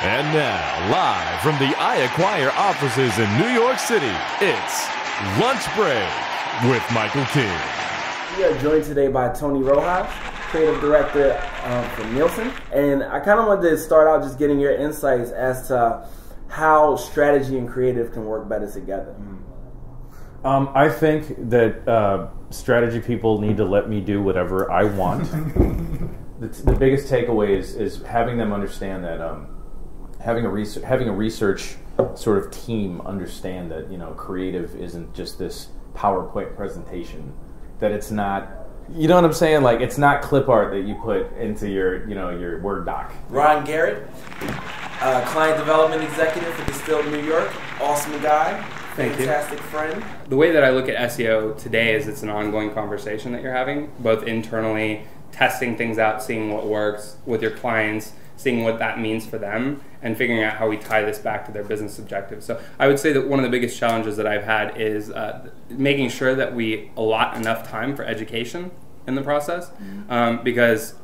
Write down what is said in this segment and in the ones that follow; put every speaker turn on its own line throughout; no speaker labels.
And now, live from the iAcquire offices in New York City, it's Lunch Break with Michael King.
We are joined today by Tony Rojas, creative director from Nielsen. And I kind of wanted to start out just getting your insights as to how strategy and creative can work better together.
I think that strategy people need to let me do whatever I want. The biggest takeaway is having them understand that having a research sort of team understand that creative isn't just this PowerPoint presentation. That it's not, you know what I'm saying? Like, it's not clip art that you put into your Word doc.
Garrett, client development executive for Distilled New York, awesome guy. Fantastic friend.
The way that I look at SEO today is it's an ongoing conversation that you're having, both internally, testing things out, seeing what works with your clients, seeing what that means for them, and figuring out how we tie this back to their business objectives. So I would say that one of the biggest challenges that I've had is making sure that we allot enough time for education in the process, because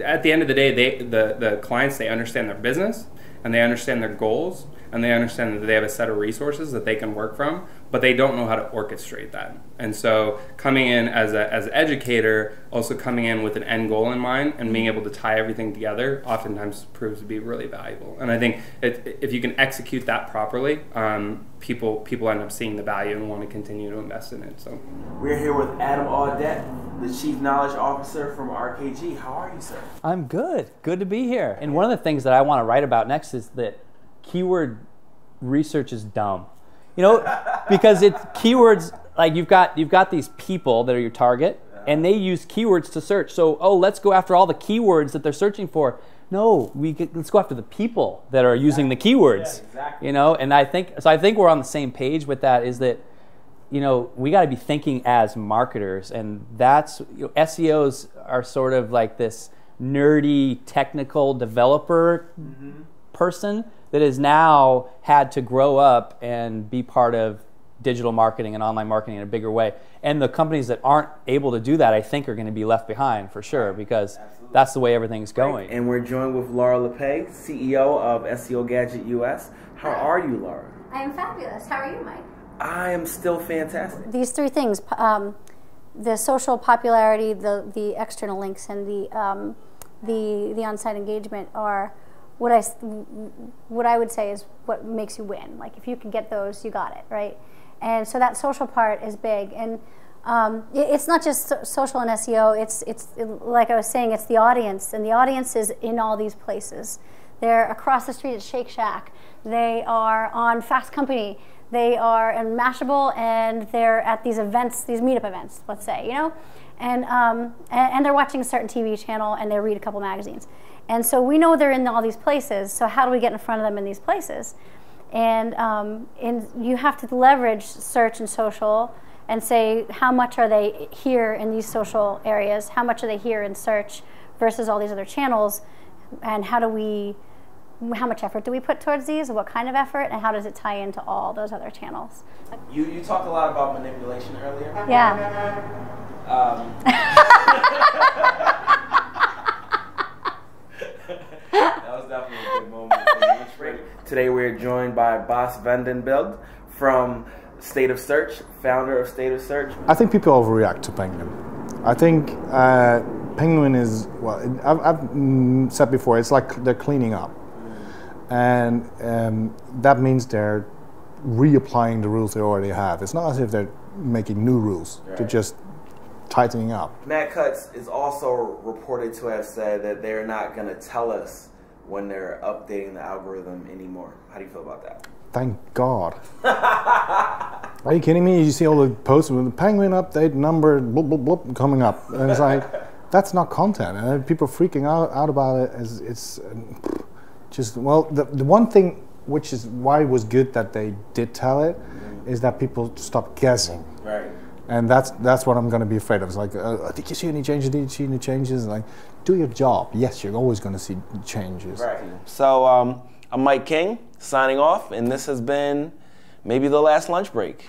at the end of the day, the clients, they understand their business and they understand their goals, and they understand that they have a set of resources that they can work from, but they don't know how to orchestrate that. And so coming in as an educator, also coming in with an end goal in mind and being able to tie everything together oftentimes proves to be really valuable. And I think if you can execute that properly, people end up seeing the value and want to continue to invest in it. So
we're here with Audette, the Chief Knowledge Officer from RKG. How are you, sir?
I'm good. Good to be here. And one of the things that I want to write about next is that keyword research is dumb. Because it's keywords, like you've got these people that are your target, and they use keywords to search. So, let's go after all the keywords that they're searching for. No, let's go after the people that are using the keywords. Yeah, exactly. And I think we're on the same page with that, is that we got to be thinking as marketers, and that's SEOs are sort of like this nerdy technical developer person that has now had to grow up and be part of digital marketing and online marketing in a bigger way. And the companies that aren't able to do that, I think, are going to be left behind for sure, because that's the way everything's going.
And we're joined with Laura Lippay, CEO of SEO Gadget US. How are you, Laura?
I am fabulous. How are you, Mike?
I am still fantastic.
These three things, the social popularity, the external links, and the on-site engagement are what I would say is what makes you win. Like, if you can get those, you got it, right? And so that social part is big. And it's not just social and SEO. It's like I was saying, it's the audience, and the audience is in all these places. They're across the street at Shake Shack. They are on Fast Company. They are in Mashable, and they're at these events, these meetup events, let's say, and they're watching a certain TV channel, and they read a couple magazines. And so we know they're in all these places, so how do we get in front of them in these places? And you have to leverage search and social and say, how much are they here in these social areas? How much are they here in search versus all these other channels? And how much effort do we put towards these? What kind of effort? And how does it tie into all those other channels?
You talked a lot about manipulation earlier.
Yeah.
That was definitely a good moment. Today we're joined by Bas Beld from State of Search, founder of State of Search.
I think people overreact to Penguin. I think Penguin is, well, I've said before, it's like they're cleaning up. And that means they're reapplying the rules they already have. It's not as if they're making new rules. Right. They're just tightening up.
Matt Cutts is also reported to have said that they're not going to tell us when they're updating the algorithm anymore. How do you feel about that?
Thank God. Are you kidding me? You see all the posts with the Penguin update number bloop, bloop, bloop, coming up. And it's like, that's not content. And people are freaking out about it. It's just, well, the one thing, which is why it was good that they did tell it, is that people stop guessing. Right. And that's what I'm going to be afraid of. It's like, did you see any changes? Did you see any changes? Like, do your job. Yes, you're always going to see changes.
Right. So I'm Mike King, signing off, and this has been maybe the last lunch break.